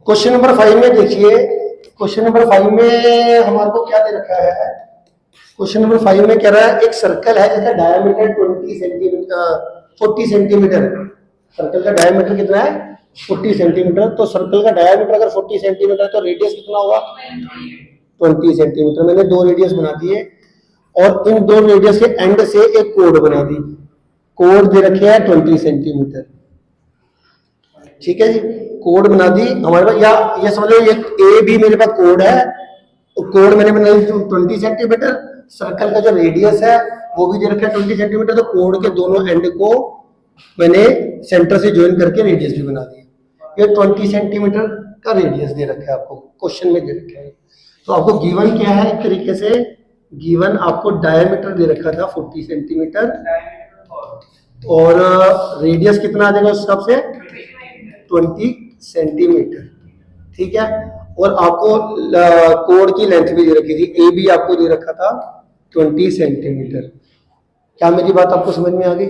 Question number 5 में देखिए, question number 5 में हमारे को क्या दे रखा है। क्वेश्चन नंबर 5 में कह रहा है एक सर्कल है जिसका डायमीटर 20 सेंटीमीटर 40 सेंटीमीटर। सर्कल का डायमीटर कितना है 40 सेंटीमीटर। तो सर्कल का डायमीटर अगर 40 सेंटीमीटर तो रेडियस कितना होगा 20 सेंटीमीटर। मैंने दो रेडियस बना दिए और इन दो रेडियस के एंड से एक कोड बना दी। कोड दे रखे हैं 20 सेंटीमीटर। ठीक है जी, कोड बना दी हमारे पास, या ये समझ लो ये ए बी मेरे पास कोड है। तो कोड मैंने बना दी 20 सेंटीमीटर। सर्कल का जो रेडियस है वो भी दे रखा है 20 सेंटीमीटर। तो कोड के दोनों एंड को मैंने सेंटर से ज्वाइन करके रेडियस भी बना दिया। ये 20 सेंटीमीटर का रेडियस दे रखा है, आपको क्वेश्चन में दे रखा है। तो आपको गिवन क्या है, एक तरीके से गिवन आपको डायमीटर दे रखा था 40 सेंटीमीटर और रेडियस कितना आ जाएगा उस हिसाब से 20 सेंटीमीटर। ठीक है, और आपको कोड की लेंथ भी दे रखी थी, ए बी आपको दे रखा था 20 सेंटीमीटर। क्या मेरी बात आपको समझ में आ गई।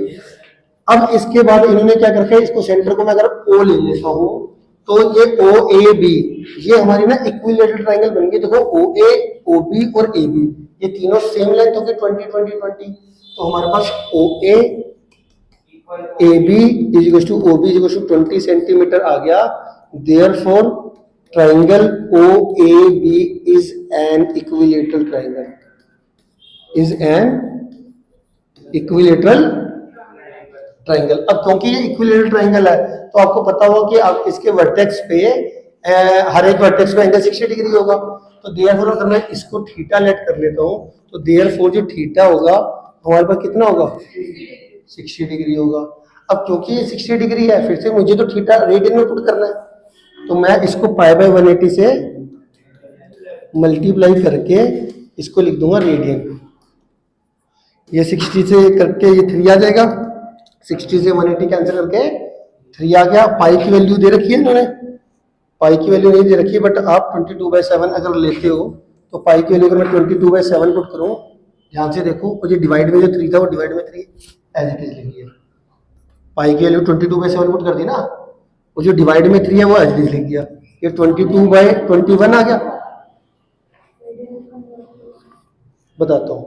अब इसके बाद इन्होंने क्या कर रखा है, इसको सेंटर को मैं अगर ओ ले लेता हूं तो ये ओ ए बी ये हमारी ना इक्विलेटरल ट्रायंगल बन गई। देखो ओ ए ओ बी और ए बी ये तीनों सेम लेंथ होगी 20 20 20। तो हमारे पास O A B is equal to O B is equal to 20 centimetre आ गया। Therefore triangle O A B is an equilateral triangle, is an equilateral triangle. अब क्योंकि ये इक्विलेटरल ट्रायंगल है तो आपको पता होगा कि आप इसके वर्टेक्स पे हर एक वर्टेक्स पे एंगल 60 डिग्री होगा। तो देयरफॉर अगर मैं इसको थीटा लेट कर लेता हूं तो देयरफॉर जो थीटा होगा हमारे पास कितना होगा 60 डिग्री होगा। अब क्योंकि ये 60 डिग्री है फिर से मुझे तो थीटा रेडियन में पुट करना है। तो मैं इसको पाई बाय 180 से मल्टीप्लाई करके इसको लिख दूंगा रेडियन। ये 60 से करके ये 3 आ जाएगा, 60 से 180 कैंसिल करके 3 आ गया। पाई की वैल्यू दे रखी है इन्होंने, पाई की वैल्यू नहीं दे रखी, बट आप 22/7 अगर लेते हो तो पाई की वैल्यू अगर मैं 22/7 पुट करूं, ध्यान से देखो, और ये डिवाइड में जो 3 था वो डिवाइड में 3 एज इट इज लिखी है। पाई की वैल्यू 22/7 पुट कर दी ना, वो जो डिवाइड में 3 है वो एज इट इज लिख दिया। ये 22/21 आ गया। बताता हूँ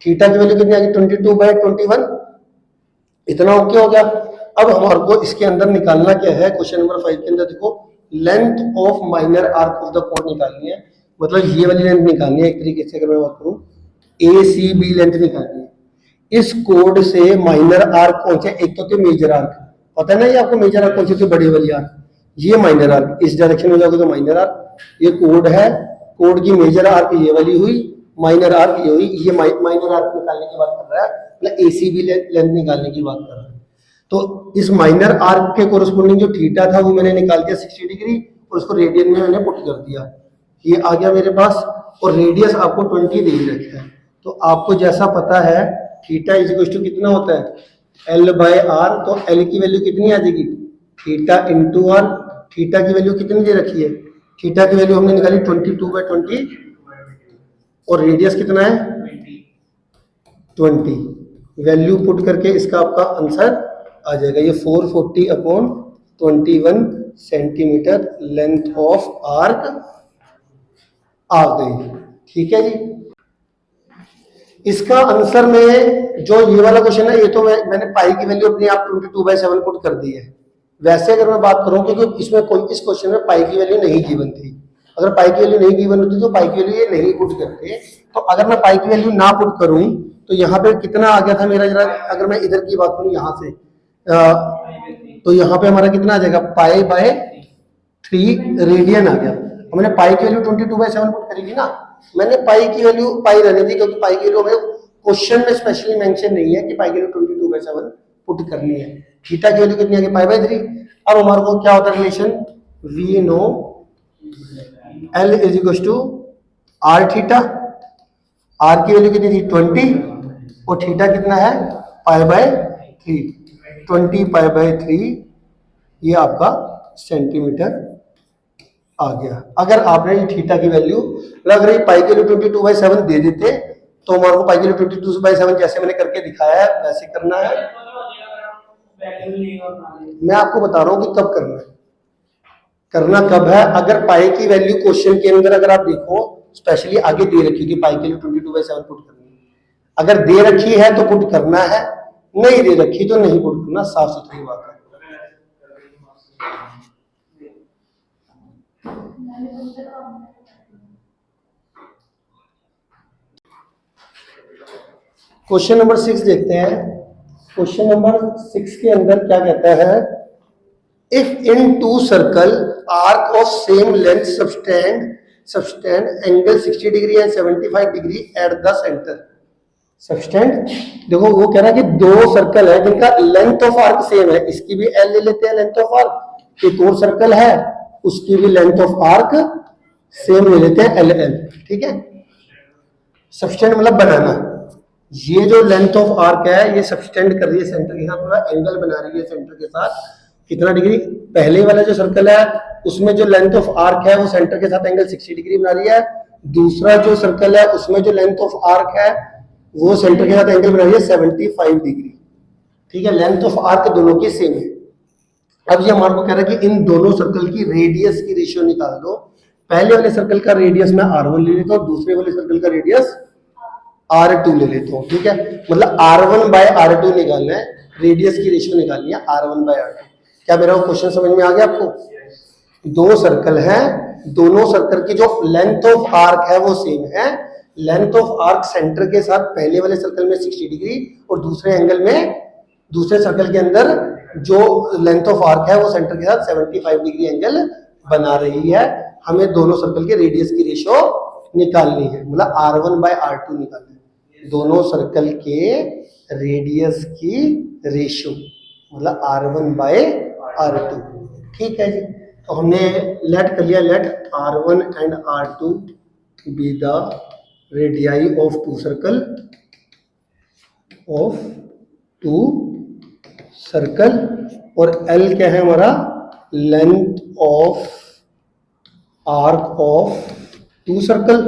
थीटा की वैल्यू कितनी आ गई 22/21, इतना ओके हो गया। अब हमारे को इसके अंदर निकालना क्या है, क्वेश्चन नंबर 5 के अंदर देखो length of minor arc of the code निकालनी है। मतलब ये वाली लेंथ निकालनी है, एक तरीके से अगर मैं बात करूं ए सी बी लेंथ निकालनी है। इस कोड से माइनर आर्क कौन से, एक तो थे मेजर आर्क, पता है ना ये आपको मेजर आर्क कौन से थे, बड़ी वाली आर्क, ये माइनर आर्क, इस डायरेक्शन में जाओगे तो माइनर आर्क, ये कोड है, कोड की मेजर आर्क ये वाली हुई, माइनर आर्क ये हुई। ये माइनर आर्क निकालने की बात कर रहा है, मतलब एसीबी लेंथ निकालने की बात कर रहा है। तो इस माइनर आर्क के कोरस्पोंडिंग जो थीटा था वो मैंने निकाल दिया 60 डिग्री और उसको रेडियन में मैंने पुट कर दिया, ये आ गया मेरे पास। और रेडियस आपको 20 दे ही रखा है। तो आपको जैसा पता है थीटा इज इक्वल टू कितना होता है L/R, तो L की वैल्यू कितनी आ जाएगी थीटा इंटू आर। थीटा की वैल्यू कितनी दे रखी है, थीटा की वैल्यू हमने निकाली 22/20 और रेडियस कितना है 20। वैल्यू पुट करके इसका आपका आंसर आ जाएगा, ये 440/21 सेंटीमीटर लेंथ ऑफ आर्क आ गई। ठीक है जी, इसका आंसर में जो ये वाला क्वेश्चन है ये तो मैंने पाई की वैल्यू अपनी आप 22/7 पुट कर दी है। वैसे अगर मैं बात करूं क्योंकि इसमें कोई इस क्वेश्चन में पाई की वैल्यू नहीं गिवन थी, अगर पाई की वैल्यू नहीं गिवन होती तो पाई की वैल्यू ये नहीं पुट करते। तो अगर मैं पाई की वैल्यू ना पुट करूं तो यहाँ पे कितना आ गया था मेरा, जरा अगर मैं इधर की बात करूं यहाँ से तो यहाँ पे हमारा कितना आ जाएगा π/3 रेडियन आ गया। हमने पाई की वैल्यू 22/7 पुट करी थी ना, मैंने पाई की वैल्यू पाई रहने दी क्योंकि पाई की वैल्यू हमें क्वेश्चन में स्पेशली मेंशन नहीं है कि पाई की वैल्यू 22/7 पुट करनी है। थीटा की वैल्यू कितनी आ गई π/3। अब हमारे को क्या होता है relation, we know L is equal to r theta, r की वैल्यू कितनी थी 20 और थीटा कितना है π/3, 20 π/3 ये आपका सेंटीमीटर आ गया। अगर आपने ये थीटा की वैल्यू लग रही पाई के लिए 22/7 दे देते तो हमारे को पाई के लिए 22/7 जैसे मैंने करके दिखाया है वैसे करना है। मैं आपको बता रहा हूँ कि कब करना है। करना कब है, अगर पाई की वैल्यू क्वेश्चन के अंदर अगर आप देखो स्पेशली आगे दे रखी थी पाई के लिए 22/7 पुट करनी है, अगर दे रखी है तो पुट करना है, नहीं दे रखी तो नहीं पुट करना, साफ सुथरी बात है। क्वेश्चन नंबर 6 देखते हैं। क्वेश्चन नंबर 6 के अंदर क्या कहता है, if in two circle arc of same length subtend angle 60 degree and 75 degree at the centre. Subtend देखो वो कह रहा है कि दो सर्कल है जिनका लेंथ ऑफ आर्क सेम है, इसकी भी एल ले लेते हैं लेंथ ऑफ आर्क, एक और सर्कल है उसकी भी लेंथ ऑफ आर्क सेम ले लेते हैं एल एल, ठीक है। सबटेंड मतलब बनाना, ये जो लेंथ ऑफ आर्क है ये सबटेंड कर रही है सेंटर के साथ, पूरा एंगल बना रही है सेंटर के साथ कितना डिग्री, पहले वाला जो सर्कल है उसमें जो लेंथ ऑफ आर्क है वो सेंटर के साथ एंगल 60 डिग्री बना रही है, दूसरा जो सर्कल है उसमें जो लेंथ ऑफ आर्क है वो सेंटर के साथ एंगल बना रही है 75 डिग्री, ठीक है। लेंथ ऑफ आर्क दोनों की सेम है। अब ये हमारे को कह रहा है कि इन दोनों सर्कल की रेडियस की रेशियो निकाल दो। पहले वाले सर्कल का रेडियस मैं r1 ले लेता हूँ, दूसरे वाले सर्कल का रेडियस r2 ले लेता हूँ, ठीक है। मतलब r1/r2 निकालना है, रेडियस की रेशियो निकालनी है r1/r2। क्या मेरा क्वेश्चन समझ में आ गया आपको? दो सर्कल हैं, दोनों सर्कल की जो लेंथ ऑफ आर्क है वो सेम है, लेंथ ऑफ आर्क सेंटर के साथ पहले वाले सर्कल में 60 डिग्री और दूसरे एंगल में दूसरे सर्कल के अंदर जो लेंथ ऑफ आर्क है वो सेंटर के साथ 75 डिग्री एंगल बना रही है। हमें दोनों सर्कल के रेडियस की रेशियो निकालनी है, मतलब r1/r2 निकालना है, दोनों सर्कल के रेडियस की रेशियो मतलब r1/r2, ठीक है जी। तो हमने लेट कर लिया, let r1 and r2 be the radii of two circle और L क्या है हमारा, length of arc of two circle,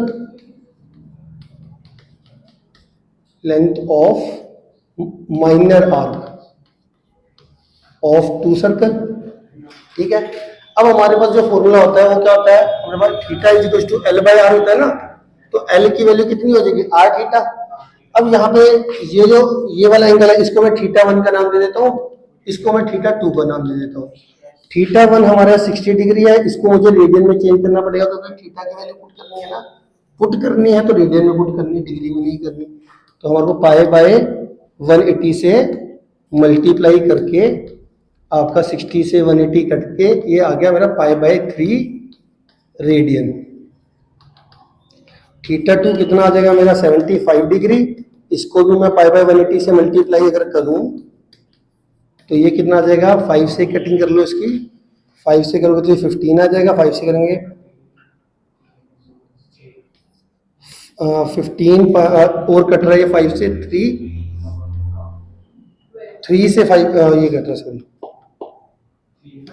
length of minor arc of two circle, ठीक है। अब हमारे पास जो फॉर्मूला होता है वो क्या होता है, हमारे पास theta is equal to L/R होता है ना, तो L की वैल्यू कितनी हो जाएगी, r थीटा। अब यहाँ पे ये वाला एंगल है, इसको मैं θ1 का नाम दे देता हूँ, इसको मैं θ2 का नाम दे देता हूँ। θ1 हमारा 60 डिग्री है, इसको मुझे रेडियन में चेंज करना पड़ेगा क्योंकि थीटा की वैल्यू पुट करनी है ना, पुट करनी है तो रेडियन में पुट करनी है, डिग्री में नहीं करनी। तो हमारे को π/180 से मल्टीप्लाई करके आपका 60 से 180 कट के ये आ गया मेरा π/3 रेडियन। θ2 कितना आ जाएगा मेरा 75 डिग्री, इसको भी मैं π/180 से मल्टीप्लाई अगर करूं तो ये कितना आ जाएगा, 5 से कटिंग कर लो इसकी, 5 से करोगे तो ये 15 आ जाएगा, 5 से करेंगे 15 और कट रहा है 5 से 3 से 5 ये कट रहा है, सॉरी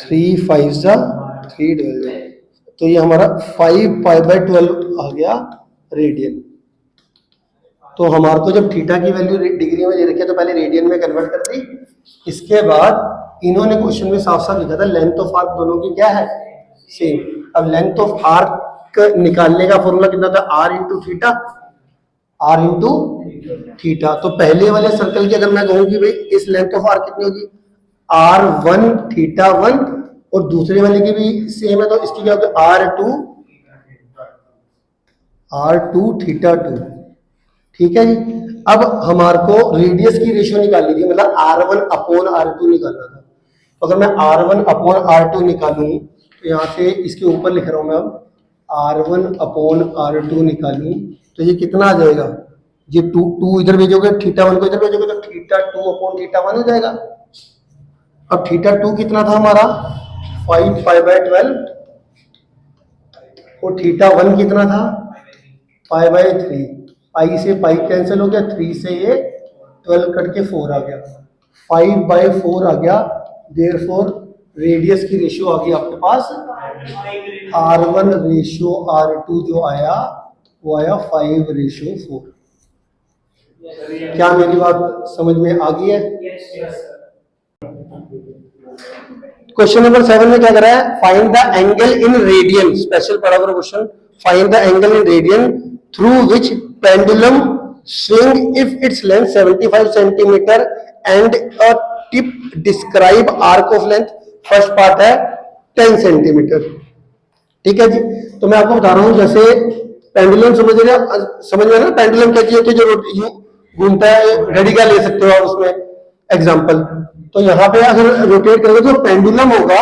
3 5 जा 3 12, तो ये हमारा 5 π/12 आ गया रेडियन। तो हमारे को जब थीटा की वैल्यू डिग्री में ले रखी है तो पहले रेडियन में कन्वर्ट कर दी, इसके बाद इन्होंने क्वेश्चन में साफ साफ लिखा था लेंथ ऑफ आर्क दोनों की क्या है, सेम। अब लेंथ ऑफ आर्क निकालने का फॉर्मूला कितना था, r into theta, r into theta. तो पहले वाले सर्कल की अगर मैं कहूँ कि भाई इस लेंथ ऑफ आर्क कितनी होगी, r1 θ1, और दूसरे वाले की भी सेम है तो इसकी क्या होगी, r2 θ2, ठीक है जी। अब हमारे को रेडियस की रेशियो निकालनी थी, मतलब r1/r2 निकालना था। तो अगर मैं r1/r2 निकालूं तो यहाँ से इसके ऊपर लिख रहा हूं मैं, अब r1/r2 निकालूं तो ये कितना आ जाएगा, ये 2 इधर भेजोगे, θ1 को इधर भेजोगे तो θ2/θ1 हो जाएगा। अब θ2 कितना था हमारा 5 π/12 और θ1 कितना था π/3, पाई से पाई कैंसिल हो गया, 3 से ये 12 कट के 4 आ गया, 5/4 आ गया। देयरफॉर रेडियस की रेशियो आ गई आपके पास r1 रेशियो r2 जो आया वो आया 5/4। क्या मेरी बात समझ में आ गई है? क्वेश्चन नंबर 7 में क्या कर रहा है, find the angle in radian, special पढ़ा करो question, find the angle in radian through which pendulum swing if its length 75 centimetre and a tip describe arc of length. First part है 10 centimetre. ठीक है जी, तो मैं आपको बता रहा हूं, जैसे पेंडुलम समझ रहे ना, पेंडुलम क्या चीज होती है जो घूमता है, घड़ी का ले सकते हो आप उसमें एग्जांपल। तो यहाँ पे अगर रोटेट करोगे तो पेंडुलम होगा,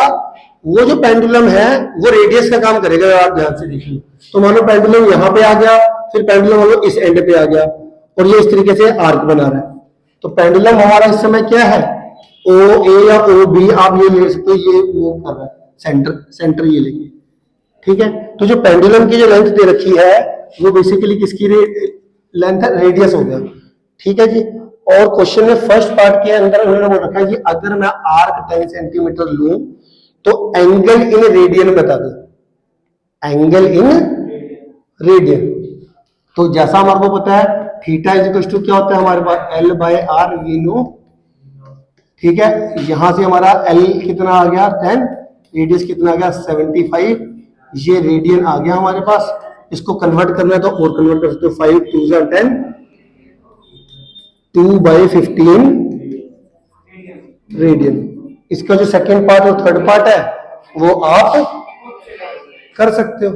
वो जो पेंडुलम है वो रेडियस का काम करेगा, आप ध्यान से देखिए। तो मानो पेंडुलम यहाँ पे आ गया, फिर पेंडुलम मानो इस एंड पे आ गया और ये इस तरीके से आर्क बना रहा है। तो पेंडुलम हमारा इस समय क्या है, ओ ए या ओ बी आप ये ले सकते हो, ये मूव कर रहा है, सेंटर ये लेंगे। ठीक है, तो जो पेंडुलम की जो लेंथ दे रखी है वो बेसिकली किसकी लेंथ है, रेडियस हो गया। ठीक है जी, और क्वेश्चन में फर्स्ट पार्ट के अंदर उन्होंने बोल रखा है कि अगर मैं आर्क 10 सेंटीमीटर लूं तो एंगल इन रेडियन बता दो, एंगल इन रेडियन। तो जैसा हमारे को पता है थीटा इज इक्वल टू क्या होता है हमारे पास, L by R we know. ठीक है, यहां से हमारा एल कितना आ गया 10, रेडियस कितना आ गया 75, ये रेडियन आ गया हमारे पास। इसको कन्वर्ट करना है तो और कन्वर्ट कर सकते हो, 5 2 जा 10, 2/15 रेडियन। इसका जो सेकंड पार्ट और थर्ड पार्ट है वो आप कर सकते हो।